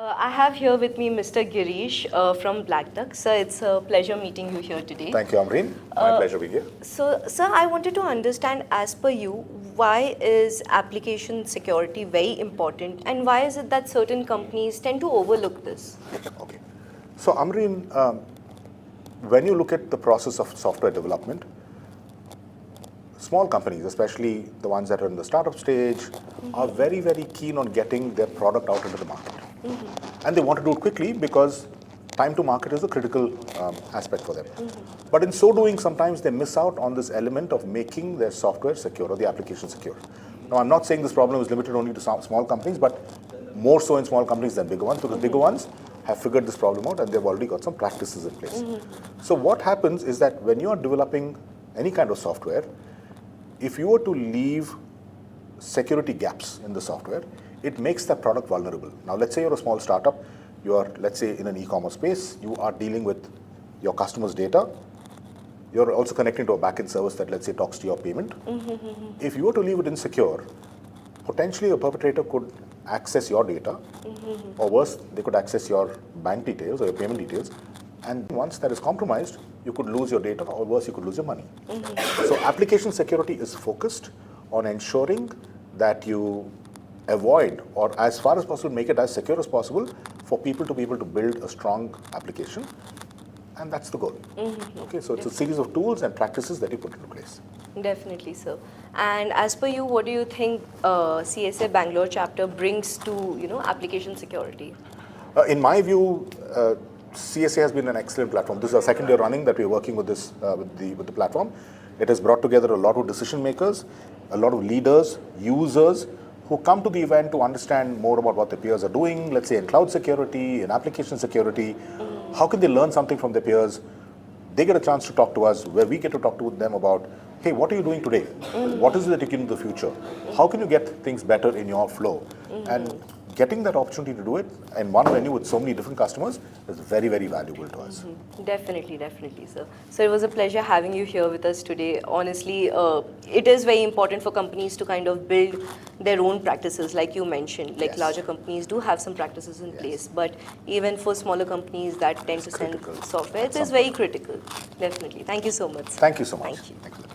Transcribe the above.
I have here with me Mr. Girish from Black Duck. Sir, it's a pleasure meeting you here today. Thank you, Amreen. My pleasure being here. So, sir, I wanted to understand, as per you, why is application security very important, and why is it that certain companies tend to overlook this? Okay. So, Amreen, when you look at the process of software development, small companies, especially the ones that are in the startup stage, are very, very keen on getting their product out into the market. And they want to do it quickly because time to market is a critical aspect for them. But in so doing, sometimes they miss out on this element of making their software secure or the application secure. Now, I'm not saying this problem is limited only to small companies, but more so in small companies than bigger ones, because bigger ones have figured this problem out and they've already got some practices in place. So what happens is that when you are developing any kind of software, if you were to leave security gaps in the software, it makes that product vulnerable. Now, let's say you're a small startup, you are, let's say, in an e-commerce space, you are dealing with your customers' data, you're also connecting to a backend service that, let's say, talks to your payment. If you were to leave it insecure, potentially a perpetrator could access your data, or worse, they could access your bank details or your payment details, and once that is compromised, you could lose your data, or worse, you could lose your money. So application security is focused on ensuring that you avoid, or as far as possible, make it as secure as possible for people to be able to build a strong application, and that's the goal. Okay, so it's a series of tools and practices that you put into place. Definitely, sir. And as per you, what do you think CSA Bangalore chapter brings to application security? In my view, CSA has been an excellent platform. This is our second year running that we're working with this with the platform. It has brought together a lot of decision makers, a lot of leaders, users who come to the event to understand more about what their peers are doing, let's say in cloud security, in application security. How can they learn something from their peers? They get a chance to talk to us, where we get to talk to them about, hey, what are you doing today? What is it that you can do in the future? How can you get things better in your flow? And getting that opportunity to do it in one venue with so many different customers is very, very valuable to us. Definitely, sir. So it was a pleasure having you here with us today. Honestly, it is very important for companies to kind of build their own practices, like you mentioned. Like larger companies do have some practices in place, but even for smaller companies that tend to send software, it is very critical. Definitely. Thank you so much. Thank you so much. Thank you.